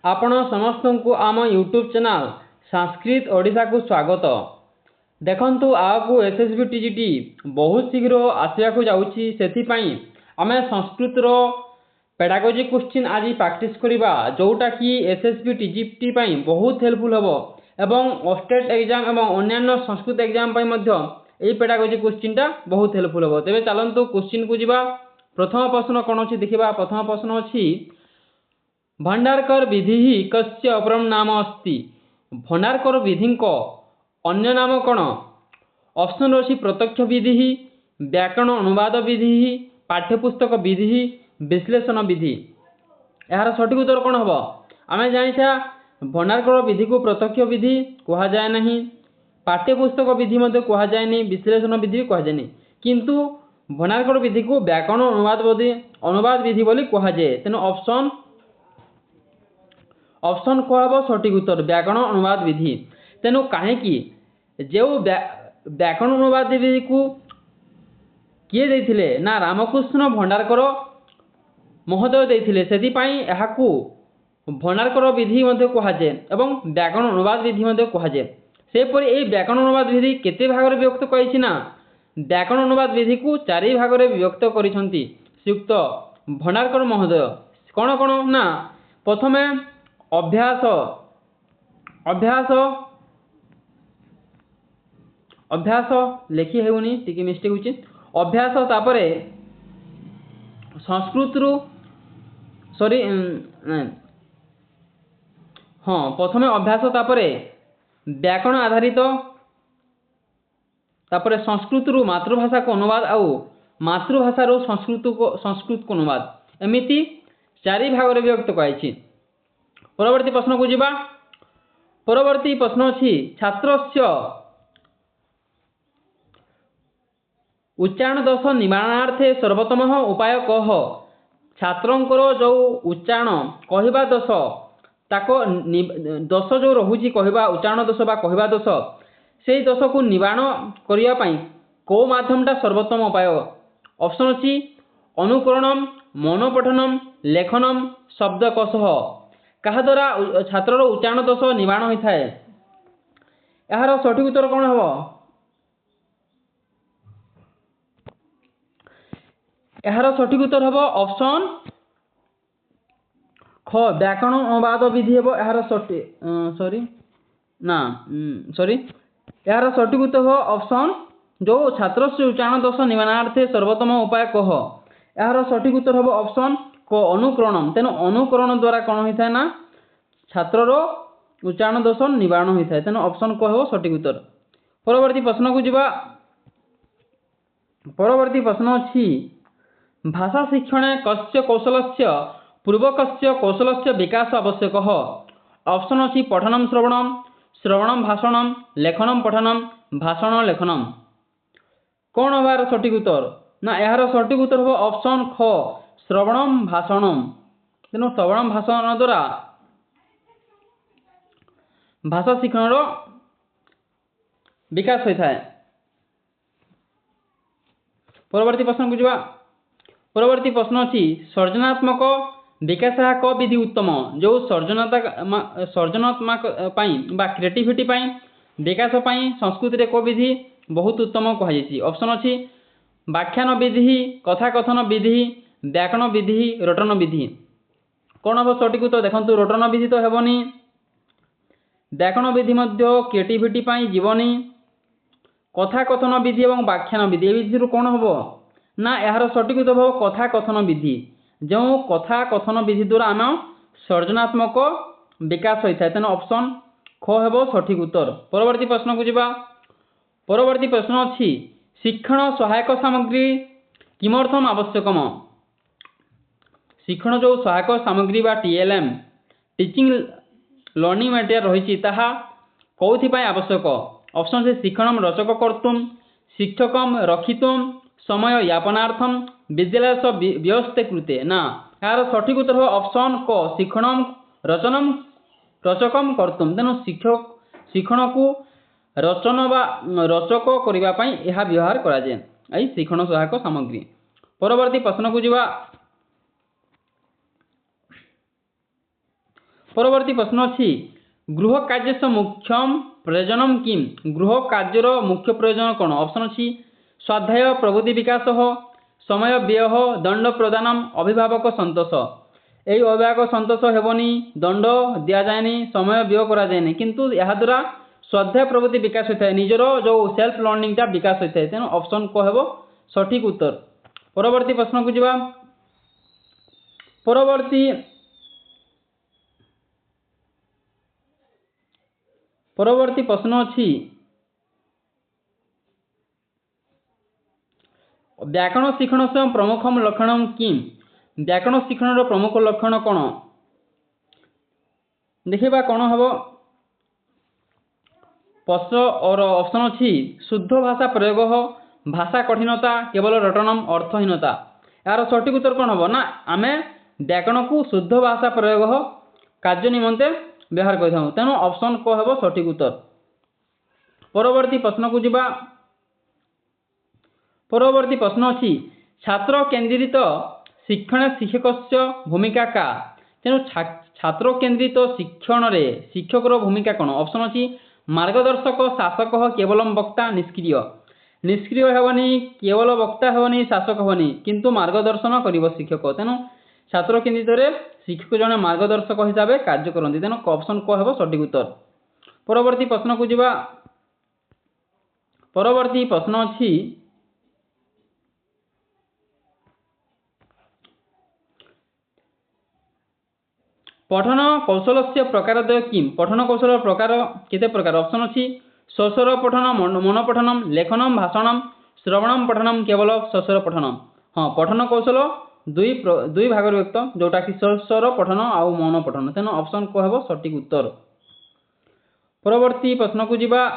आपण समस्त को आम यूट्यूब चैनल संस्कृत ओडिशा को स्वागत। देखंतु आगु एसएसबी टीजीटी बहुत शीघ्र आसवाक जाउछि, सेथिपाई आमे संस्कृत रो पेडागोजी क्वेश्चन आज प्रैक्टिस करिबा, जोटा कि एसएसबी टीजीटी पाई बहुत हेल्पफुल हबो एवं स्टेट एग्जाम एवं अन्य संस्कृत एग्जाम पाई मध्य एई पेडागोजी क्वेश्चनटा बहुत हेल्पफुल हबो। तेबे चलंतु क्वेश्चन को जिबा। प्रथम प्रश्न कोन अछि देखिबा। प्रथम प्रश्न अछि भंडारकर विधि कस्य अपरम नाम अस्ति। भंडारकर विधि को अन्य नाम कौन? ऑप्शन अछि प्रत्यक्ष विधि, व्याकरण अनुवाद विधि, पाठ्यपुस्तक विधि, विश्लेषण विधि। यार सठिक उत्तर कौन हम? आम जाना भंडारकर विधि को प्रत्यक्ष विधि कह जाए नहीं, पाठ्यपुस्तक विधि कह जाए नहीं, विश्लेषण विधि भी कह जाए नहीं, किंतु भंडारकर विधि को व्याकरण अनुवाद विधि बोली कह जाए। तेणु ऑप्शन कह हम सठिक उत्तर व्याकरण अनुवाद विधि। तेणु कहीं जो व्याकरण अनुवाद विधि को किए देथिले ना रामकृष्ण भंडारकर महोदय देथिले, सेथिपाई एहाकू भंडारकर विधि मध्य कह जाए एवं व्याकरण अनुवाद विधि मध्य कह जाए। सेपरि ए व्याकरण अनुवाद विधि केते भाग रे विभक्त करिछि ना, व्याकरण अनुवाद विधि को 4 भाग रे विभक्त करिसंती श्रीयुक्त भंडारकर महोदय। कौन कौन ना, प्रथमे अभ्यास अभ्यास अभ्यास लेखि हेउनी टिके मिस्टेक होछि। अभ्यास तापरे संस्कृत रु सॉरी हाँ प्रथमे अभ्यास तापरे व्याकरण आधारित, तापरे संस्कृत रु मातृभाषा को अनुवाद आउ मातृभाषा रु संस्कृत को अनुवाद, एमिति 4 भाग रे विभक्त करिछि। परवर्ती प्रश्न को जिबा। परवर्ती प्रश्न अछि छात्रस्य उच्चारण दोष निवारणार्थे सर्वोत्तम उपाय कह। छात्रंकर जो उच्चारण कहवा दोष ताको दोष जो रहुछि कहवा उच्चारण दोष बा कहवा दोष, से दोष को निवारण करिया पई को माध्यमटा सर्वोत्तम उपाय? ऑप्शन अछि अनुकरणम, मनोपठनम, लेखनम, शब्दकोश। कहा द्वारा छात्र उच्चारण दोष निवारण होता है? यार सठिक उत्तर कौन हम? यार सठिक उत्तर हम ऑप्शन ख व्याकरण अनुवाद विधि हम। यार सॉरी ना सॉरी यार सठिक उत्तर हम ऑप्शन जो छात्र से उच्चारण दोष निवारणार्थे सर्वोत्तम उपाय कह। यार सठिक उत्तर हम ऑप्शन को अनुकरणम। तेणु अनुकरण द्वारा कौन होता है ना, छात्र उच्चारण दोष निवारण होता है। तेणु ऑप्शन को हो सठिक उत्तर। परवर्ती प्रश्न को जिबा। परवर्ती प्रश्न अछि भाषा शिक्षणे कस्य कौशलस्य पूर्वकस्य कौशलस्य विकास आवश्यक? ऑप्शन अछि पठनम श्रवणम, श्रवणम भाषणम, लेखनम पठनम, भाषण लेखनम। कौन हबार सठिक उत्तर ना, यार सठिक उत्तर हो ऑप्शन ख श्रवणम भाषणम। तेणु श्रवणम भाषण द्वारा भाषा शिक्षण विकास होता है। परवर्ती प्रश्न को जिबा। परवर्ती प्रश्न अछि सृजनात्मक विकास क विधि उत्तम। जो सृजनात्मक पाई बा क्रिएटिविटी पाई विकास पाई संस्कृत रे को विधि बहुत उत्तम कह जायछि। ऑप्शन अछि व्याख्यान विधि, कथाकथन विधि, व्याकरण विधि, रटन विधि। कौन हम सठिक उत्तर? देखंतु रटन विधि तो हेबनी, व्याकरण विधि मध्य क्रिएटिविटी पाई जीवनी, कथाकथन विधि एवं व्याख्यान विधि ए विधि कौन हम ना, यार सठिक उत्तर हम कथाकथन विधि। जो कथाकथन विधि द्वारा आम सृजनात्मक विकास होता है। तेणु ऑप्शन ख हेब सठिक उत्तर। परवर्ती प्रश्न को जिबा। परवर्ती प्रश्न अछि शिक्षण सहायक सामग्री किमर्थम आवश्यकम? शिक्षण जो सहायक सामग्री बा टीएलएम टीचिंग लर्निंग मटेरियल रही ताहा कौथि पाई आवश्यक? ऑप्शन से शिक्षण रचक कर्तुम, शिक्षकम रखितुम, समय यापनार्थम, विद्यालय व्यवस्थे कृते ना। यार सठिक उत्तर हो ऑप्शन क शिक्षण रचनम रचकम कर्तुम। तेणु शिक्षण को रचन बा रचक करबा पई एहा व्यवहार करा जाय आई शिक्षण सहायक सामग्री। परवर्ती प्रश्न को जिबा। परवर्ती प्रश्न अच्छी गृह कार्य मुख्यम प्रयोजन किम गृह कार्यर मुख्य प्रयोजन कौन ऑप्शन अच्छी स्वाध्याय प्रबुद्धि विकास समय व्यय दंड प्रदान अभिभावक सतोष यही अभिभावक सतोष हेबनी दंड दि जाए समय व्यय करा जाए किंतु यह द्वारा स्वाध्याय प्रबुद्धि विकास होता है निजर जो सेल्फ लर्निंग टा विकास होता है तेणु ऑप्शन को हेबो सठिक उत्तर। परवर्ती प्रश्न को जीवा परवर्ती प्रश्न अच्छी व्याकरण शिक्षण से प्रमुखम लक्षण किम व्याकरण शिक्षण प्रमुख लक्षण कौन देखिबा कौन हम प्रश्न और ऑप्शन अच्छी शुद्ध भाषा प्रयोग भाषा कठिनता केवल रटनम अर्थहीनता यार सठिक उत्तर कौन हम ना आम व्याकरण को शुद्ध भाषा प्रयोग कार्य निमंते व्यवहार कर तेणु ऑप्शन को हम सठिक उत्तर। परवर्ती प्रश्न को जीवा परवर्ती प्रश्न अच्छी छात्र केन्द्रित शिक्षण शिक्षक भूमिका का तेणु छात्र केन्द्रित शिक्षण रे शिक्षक भूमिका कौन ऑप्शन अच्छी मार्गदर्शक शासक केवल वक्ता निष्क्रिय निष्क्रिय हेबनी केवल वक्ता हेबनी शासक हेबनी किंतु मार्गदर्शन कर शिक्षक तेणु छात्र केन्द्रित शिक्षक जन मार्गदर्शक हिसाब से कार्य करती तेणु ऑप्शन को हेब सठिक उत्तर। परवर्ती प्रश्न को जीवा परवर्ती प्रश्न अच्छी पठन कौशल से प्रकार किम पठन कौशल प्रकार केते प्रकार ऑप्शन अच्छी स्वस्वर पठन मन पठनम लेखनम भाषणम श्रवणम पठनम केवल स्वस्वर पठनम हाँ पठन कौशल दुई भाग व्यक्त जोटा कि स्वस्वर पठन आउ मन पठन तेणु ऑप्शन को हेब सठिक उत्तर। परवर्ती प्रश्न को जीवा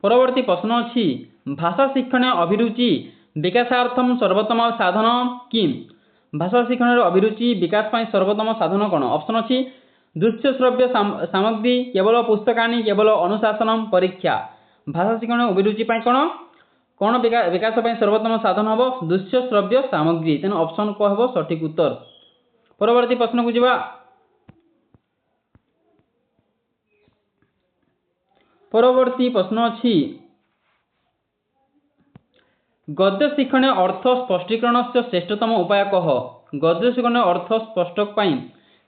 परवर्ती प्रश्न अच्छी भाषा शिक्षण अभिरुचि विकासार्थम सर्वोत्तम साधन किम भाषा शिक्षण अभिरुचि विकास पाई सर्वोत्तम साधन कौन ऑप्शन अच्छी दृश्य श्रव्य सामग्री केवल पुस्तकानी केवल अनुशासन परीक्षा भाषा शिक्षण अभिरुचि पाई कौन कौन विकास पाई सर्वोत्तम साधन हम दृश्य श्रव्य सामग्री तेणु ऑप्शन को हेब सठिक उत्तर। परवर्ती प्रश्न को जीवा परवर्ती प्रश्न अच्छी गद्य शिक्षण अर्थ स्पष्टीकरण से श्रेष्ठतम उपाय कह गद्य शिक्षण अर्थ स्पष्ट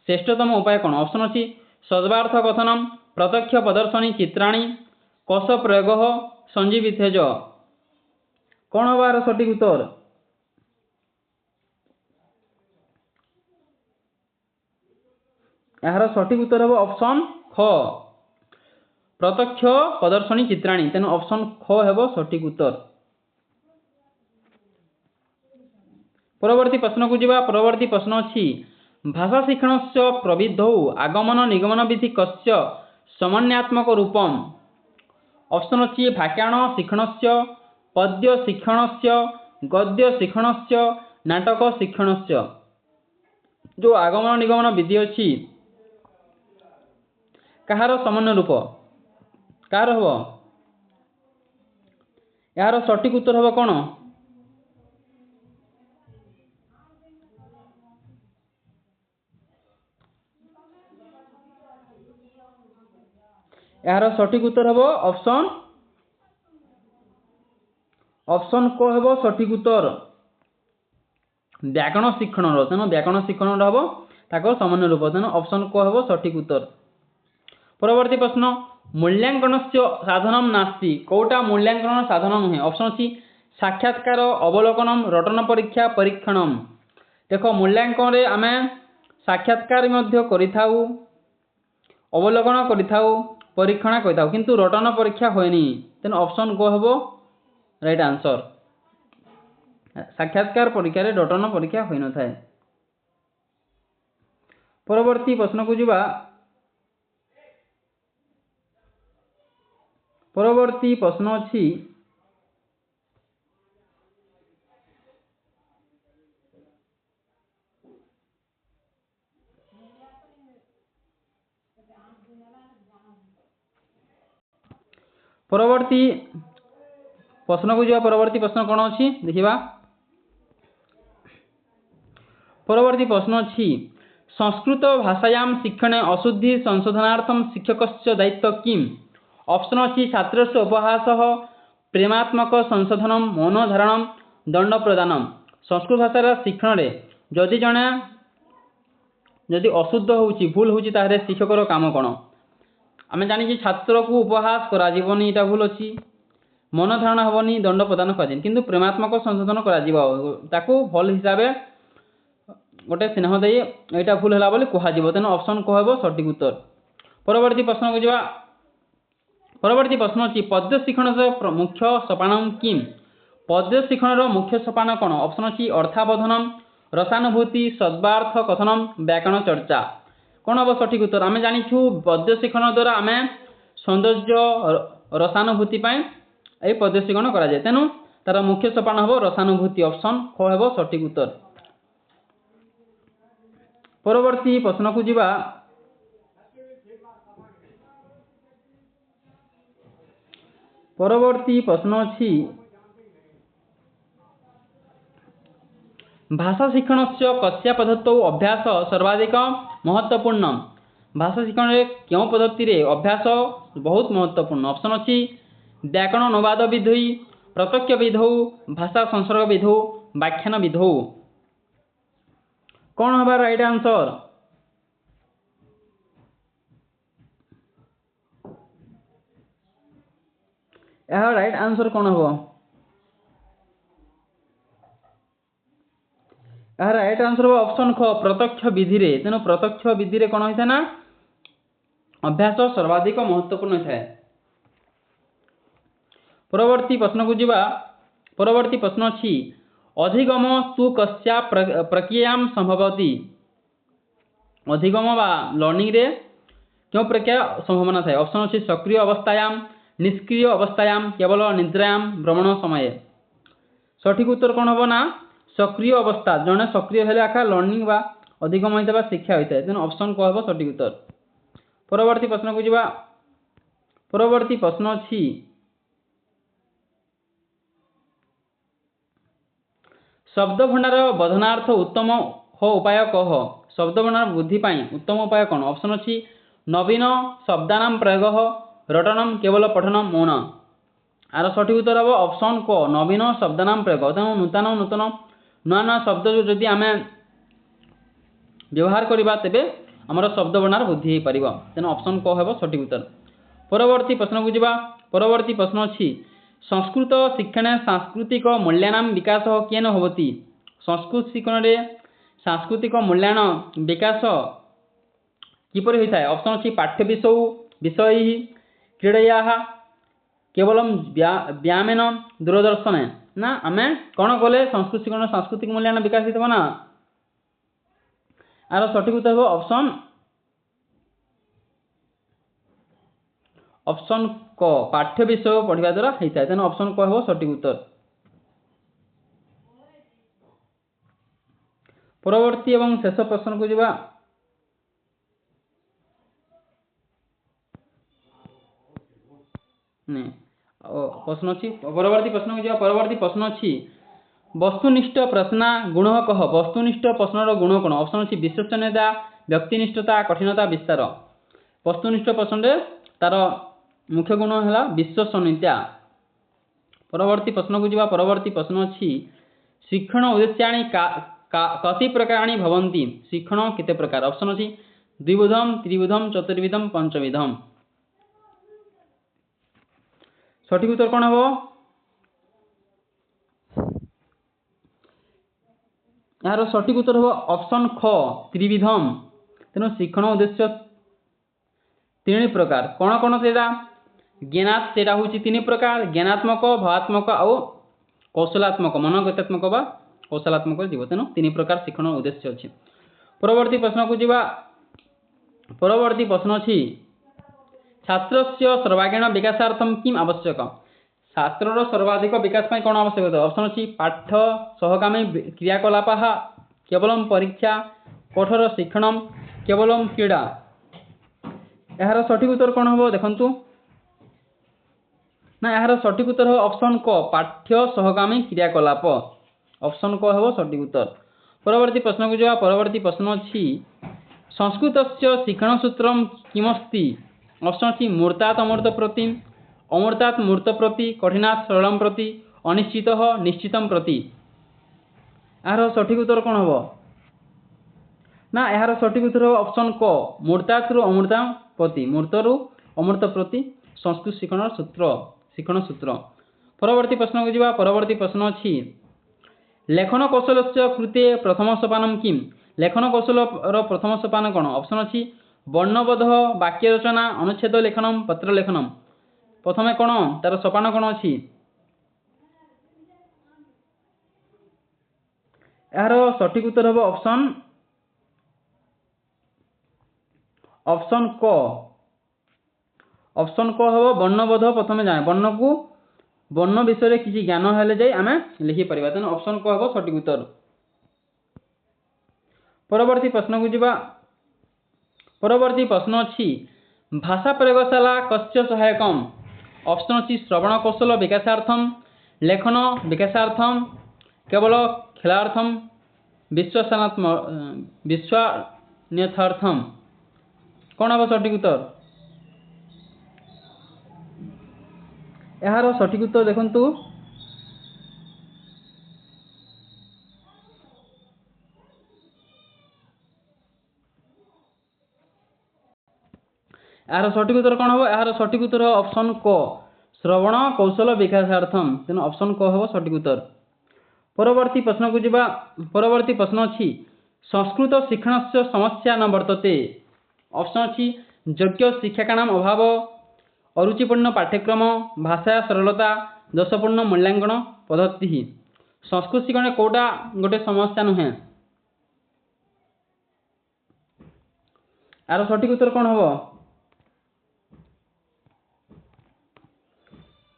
श्रेष्ठतम उपाय कौन ऑप्शन अच्छी सद्वार्थ कथनम प्रत्यक्ष प्रदर्शनी चित्राणी कष प्रयोग संजीवी तेज कौन हबार सठिक उत्तर यार सठिक उत्तर हम ऑप्शन ख प्रत्यक्ष प्रदर्शनी चित्राणी तेणु ऑप्शन ख हेब सठिक उत्तर। परवर्ती प्रश्न को जीवा परवर्ती प्रश्न अच्छी भाषा शिक्षण से प्रविधौ आगमन निगमन विधि कस्य समन्यात्मक रूपम ऑप्शन अच्छी व्याकरण शिक्षण से पद्य शिक्षण से गद्य शिक्षण से नाटक शिक्षण से जो आगमन निगमन विधि अच्छी कहार समन्वय रूप कार हम यार सठिक उत्तर हम कौन यार सठिक उत्तर हम ऑप्शन को हेब सठिक उत्तर व्याकरण शिक्षण तेणु व्याकरण शिक्षण हम ताको समन्वय रूप तेणु ऑप्शन को हेब सठिक उत्तर। परवर्ती प्रश्न मूल्यांकन से साधन नास्ति कौटा मूल्यांकन साधन नुहे ऑप्शन अच्छी साक्षात्कार अवलोकन रटन परीक्षा परीक्षण देख मूल्यांकन रे आमे साक्षात्कार करिथाउ अवलोकन करिथाउ परीक्षण करिथाउ किंतु रटन परीक्षा होएनी तेणु ऑप्शन को हेब राइट आंसर साक्षात्कार परीक्षा रे रटन परीक्षा होई न थाए। परवर्ती प्रश्न को जीवा परवर्ती प्रश्न अच्छी परवर्ती प्रश्न को जा परवर्ती प्रश्न कौन अच्छी देखिबा परवर्ती प्रश्न अच्छी संस्कृत भाषायां शिक्षणे अशुद्धि संशोधनार्थं शिक्षकस्य दायित्व किम्? ऑप्शन अच्छी छात्रस्य उपहासः, प्रेमात्मक संशोधनम, मौनधारणम, दंड प्रदानम। संस्कृत भाषार शिक्षण जदि जड़े जदि अशुद्ध होउची भूल होउची ताहरे शिक्षकर काम कौन? आम जानी छात्र को उपहास करानी यहाँ भूल अच्छी, मन धारणा हेनी, दंड प्रदान कर किंतु प्रेमात्मक संशोधन कर भल हिसाब से गोटे स्नेह दे यहाँ भूल है बोली कह तेणु ऑप्शन कह सठिक उत्तर। परवर्ती प्रश्न को जा परवर्ती प्रश्न अच्छी पद्य शिक्षण से मुख्य सोपान किम? पद्य शिक्षण मुख्य सोपान कौन? ऑप्शन अच्छी अर्थावधानम, रसानुभूति, सद्वार्थ कथनम, व्याकरण चर्चा। कौन हम सठिक उत्तर? आम जाचु पद्य शिक्षण द्वारा आम सौंदर्य रसानुभूति ये पद्य शिक्षण कराए तेणु तार मुख्य सोपान हम रसानुभूति। ऑप्शन ख हम सठिक उत्तर। परवर्ती प्रश्न को जीवा परवर्ती प्रश्न अच्छी भाषा शिक्षण से कस्या पद्धतौ अभ्यास सर्वाधिक महत्वपूर्ण? भाषा शिक्षण क्यों पद्धति रे अभ्यास बहुत महत्वपूर्ण? ऑप्शन अच्छी व्याकरण अनुवाद विधि, प्रत्यक्ष विधौ, भाषा संसर्ग विधौ, व्याख्यान विधौ। कौन हवा राइट आंसर? यह राइट आंसर कौन हम? यार राइट आंसर हो ऑप्शन ख प्रत्यक्ष विधि रे। तेणु प्रत्यक्ष विधि रे कौन होता है ना अभ्यास सर्वाधिक महत्वपूर्ण होता है। परवर्ती प्रश्न को जीवा परवर्ती प्रश्न अच्छी अधिगम तु कस्या प्रक्रिया संभवती? अधिगम बा लर्निंग रे क्यों प्रक्रिया संभावना थाए? ऑप्शन अच्छी सक्रिय अवस्थायाम, निष्क्रिय अवस्थायाम, केवल निद्रायाम, भ्रमण समय। सठिक उत्तर कौन हम ना सक्रिय अवस्था। जड़े सक्रिय हेले आखा लर्निंग बा अधिगम होता है शिक्षा होता है तेणु ऑप्शन कह सठिक उत्तर। परवर्ती प्रश्न को जीवा परवर्ती प्रश्न अच्छी शब्द भंडार बधनार्थ उत्तम हो उपाय कह? शब्द भंडार वृद्धि उत्तम उपाय कौन? ऑप्शन अच्छी नवीन शब्दानाम प्रयोग, रटनम, केवल पठनम, मौन। आर सठिक उत्तर हम ऑप्शन क नवीन शब्दानाम प्रयोग। तेणु नूतन नूतन नुआ नुआ शब्द जदि आम व्यवहार करवा तेरे आमर शब्द भंडार वृद्धि हो पार तेणु ऑप्शन क हम सठिक उत्तर। परवर्ती प्रश्न को जीवा परवर्ती प्रश्न अच्छी संस्कृत शिक्षण सांस्कृतिक मूल्यानाम विकास केन होती? संस्कृत शिक्षण रे सांस्कृतिक मूल्यायन विकास किपर होता है? ऑप्शन अच्छी पाठ्य विषय क्रीड़या केवलम व्यायामेन दूरदर्शन ना आम कौन कले संस्कृत शिक्षण सांस्कृतिक मूल्यायन विकास हो ना। आर सठिक उत्तर हो ऑप्शन क पाठ्य विषय पढ़ा द्वारा होता है तेणु ऑप्शन क हो सठिक उत्तर। परवर्ती एवं शेष प्रश्न को जीवा प्रश्न अच्छी परवर्ती प्रश्न को जीवा परवर्ती प्रश्न अच्छी वस्तुनिष्ठ प्रश्न गुण कह? वस्तुनिष्ठ प्रश्नर गुण कौन? ऑप्शन अच्छी विश्वसनीयता, व्यक्तिनिष्ठता, कठिनता, विस्तार। वस्तुनिष्ठ प्रश्न तार मुख्य गुण है विश्वसनीयता। परवर्ती प्रश्न को जीवा परवर्ती प्रश्न अच्छी शिक्षण उद्देश्याणि कति प्रकाराणि भवन्ति? शिक्षण केते प्रकार? ऑप्शन अच्छी द्विविधम, त्रिविधम, चतुर्विधम, पंचविधम। सठिक उत्तर कौन हम? यार सठिक उत्तर हम ऑप्शन ख त्रिविधम। तेणु शिक्षण उद्देश्य तीन प्रकार कौन कौन से ज्ञानात् से हूँ तीन प्रकार ज्ञानात्मक, भावात्मक और कौशलात्मक मनोगतात्मक बा कौशलात्मक जीव। तेणु तीन प्रकार शिक्षण उद्देश्य अच्छी। परवर्ती प्रश्न को जीवा परवर्ती प्रश्न अच्छी छात्र सर्वांगीण विकासार्थम किम आवश्यक? छात्र सर्वाधिक विकास कौन आवश्यक? ऑप्शन अच्छी पाठ सहगामी क्रियाकलाप, केवलम परीक्षा, कठोर शिक्षण, केवलम क्रीड़ा। यार सठिक उत्तर कौन हम देखु ना यार सठिक उत्तर हो ऑप्शन क पाठ्य सहगामी क्रियाकलाप। ऑप्शन क हम सठिक उत्तर। परवर्ती प्रश्न को जवाब परवर्ती प्रश्न अच्छी संस्कृतस्य शिक्षणसूत्रं किमस्ति ऑप्शन अच्छी मूर्तात् अमूर्त प्रति अमूर्तात् मूर्त प्रति कठिनात् सरलम प्रति अनिश्चित निश्चितम प्रति यार सठिक उत्तर कौन हम ना यार सठिक उत्तर ऑप्शन क मूर्तात् रु अमूर्ता प्रति मूर्तरु अमूर्त प्रति संस्कृत शिक्षण सूत्र परवर्ती प्रश्न को जवाब परवर्ती प्रश्न अच्छी लेखन कौशल कृते प्रथम सोपान किम लेखन कौशल प्रथम सोपान कौन ऑप्शन अच्छी वर्णबोध वाक्य रचना अनुच्छेद लेखनम पत्र लेखनम प्रथमे कौन तार सोपान कौन अच्छी यार सठिक उत्तर हम ऑप्शन क हम वर्णबोध प्रथमे जाए वर्ण को वर्ण विषय किसी ज्ञान हेले जाई आमे लिखि परिबा तेन ऑप्शन क हम सठिक उत्तर परवर्ती प्रश्न को जीवा परवर्ती प्रश्न अच्छी भाषा प्रयोगशाला कस्य सहायकम ऑप्शन अच्छी श्रवण कौशल विकासार्थम लेखन विकासार्थम केवल खेलार्थम विश्वान्यथार्थम कौन हम सठिक उत्तर यार सठिक उत्तर देखंतु यार सठिक उत्तर कौन हम यार सठिक उत्तर ऑप्शन क श्रवण कौशल विकासार्थम तेना ऑप्शन क हम सठिक उत्तर परवर्ती प्रश्न को जीवा परवर्ती प्रश्न अच्छी संस्कृत शिक्षण से समस्या न वर्तते ऑप्शन अच्छी योग्य शिक्षकाणाम अभाव अरुचिपूर्ण पाठ्यक्रम भाषा सरलता दोषपूर्ण मूल्यांकन पद्धति संस्कृत शिक्षण कोटा गोटे समस्या नुहे यार सठिक उत्तर कौन हम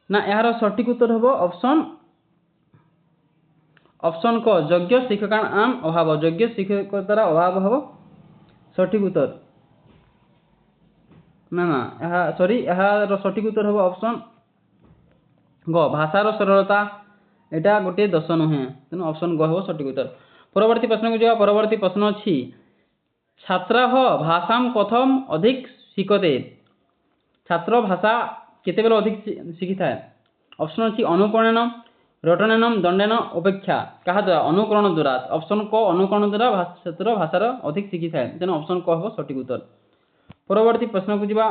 ना यार सठिक उत्तर हम ऑप्शन क योग्य शिक्षकाणाम अभाव योग्य शिक्षकतार अभाव हम सठिक उत्तर ना ना सॉरी यार सठिक उत्तर हम ऑप्शन ग भाषार सरलता एटा गोटे दोष नुहे तेणु ऑप्शन ग हम सठिक उत्तर परवर्ती प्रश्न को जवाब परवर्ती प्रश्न अच्छी छात्र भाषा कथम अधिक शिखते छात्र भाषा केते बेले अधिक शिखि थाए ऑप्शन अच्छी अनुकरणन रटनम दंडन अपेक्षा कहा द्वारा अनुकरण द्वारा ऑप्शन क अनुकरण द्वारा छात्र भाषार अधिक शिखि थाए तेणु ऑप्शन क हम सठिक उत्तर परवर्ती प्रश्न को जीवा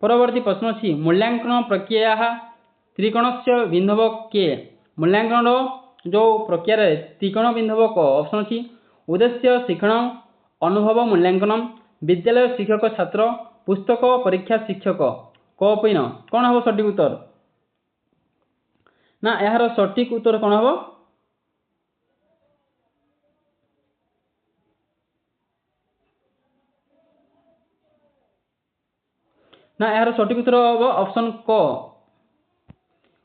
परवर्ती प्रश्न अच्छी मूल्यांकन प्रक्रिया त्रिकोण से बिंधव के मूल्यांकन जो प्रक्रिया त्रिकोण बिंधव क ऑप्शन अच्छी उद्देश्य शिक्षण अनुभव मूल्यांकन विद्यालय शिक्षक छात्र पुस्तक परीक्षा शिक्षक कपिन कौन हम सठिक उत्तर ना यार सठिक उत्तर कौन हम ना यार सठिक उत्तर हम ऑप्शन क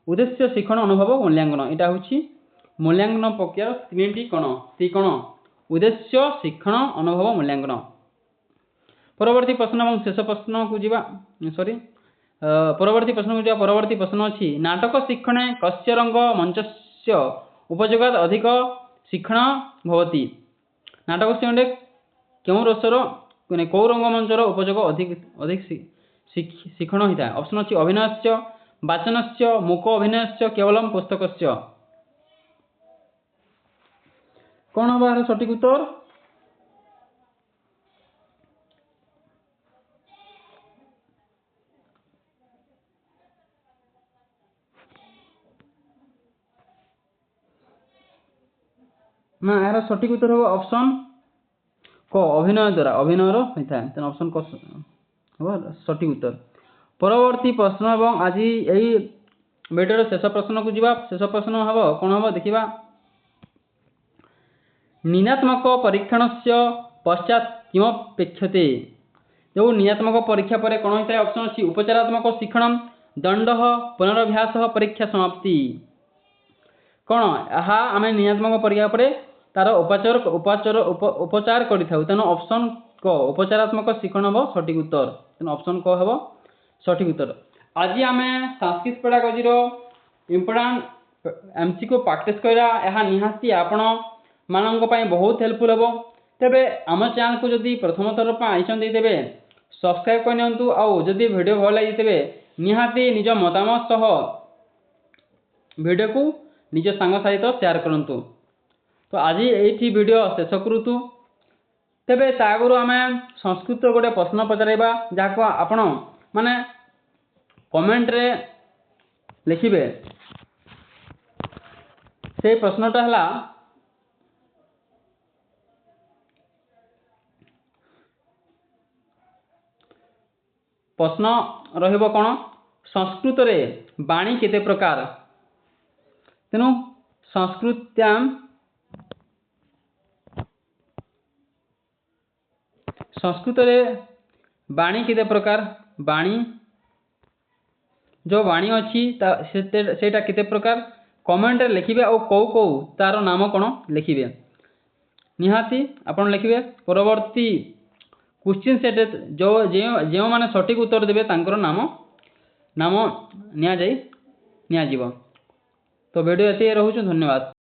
उद्देश्य शिक्षण अनुभव मूल्यांकन यहाँ हूँ मूल्यांकन प्रक्रिया त्रिकोण उद्देश्य शिक्षण अनुभव मूल्यांकन परवर्ती प्रश्न और शेष प्रश्न को जीवा सॉरी परवर्ती प्रश्न को जीवा परवर्ती प्रश्न अच्छी नाटक शिक्षणे कस्य रंग मंचस्य उपयोगात अधिक शिक्षण भवति नाटक शिक्षणे क्यों रसर कौ रंगमंचर उपयोग अधिक शिक्षण होता है ऑप्शन अच्छी अभिनय वाचन मूक अभिनय केवल पुस्तक कौन हम यार सठिक उत्तर ना यार सठिक उत्तर हम ऑप्शन क अभिनय द्वारा अभिनय होता है ऑप्शन क सठिक उत्तर परवर्ती प्रश्न और आज यही वीडियो शेष प्रश्न को जीवा शेष प्रश्न हम कौन हम देखा ऋणात्मक परीक्षण से पश्चात किमपेक्षते जो ऋणात्मक परीक्षा पर कौन होता है ऑप्शन अच्छी उपचारात्मक शिक्षण दंड पुनर्भ्यास परीक्षा समाप्ति कौन यह आम ऋणात्मक परीक्षा पर तार उपचार कर ऑप्शन क उपचारात्मक शिक्षण हम सठिक उत्तर तेना ऑप्शन क हम सठिक उत्तर आज आम Sanskrit pedagogy important MCQ practice करा यह निहाती आपण मानक बहुत हेल्पफुल हम। तेबे आम चैनल को जदि प्रथम थर पर आइछन्ति तेबे सब्सक्राइब कर नियंतु। आउ जदि वीडियो भल लगी तेबे निहाती निज मतामत सह वीडियो को निज सांग सहित शेयर करंतु। तो आज ये वीडियो शेष करूँ। तेबे तागुरु आमे संस्कृत गोटे प्रश्न पचारवा जहाँ आपण माने कमेंट रे लिखिबे। से प्रश्नटा हला प्रश्न रहिबो कोन संस्कृत रे वाणी केते प्रकार। तेनु संस्कृत्याम संस्कृत रे वाणी केते प्रकार। वाणी जो वाणी अच्छी सेटा केते प्रकार कमेंट रे लिखिबे और कौ कौ तार नाम कोन लिखिबे निहाती आपण लिखिबे। परवर्ती क्वेश्चन सेट जो जो माने सटीक उत्तर देबे तांकर नाम निया जाई निया जीवो। तो वीडियो एते रहउछु। धन्यवाद।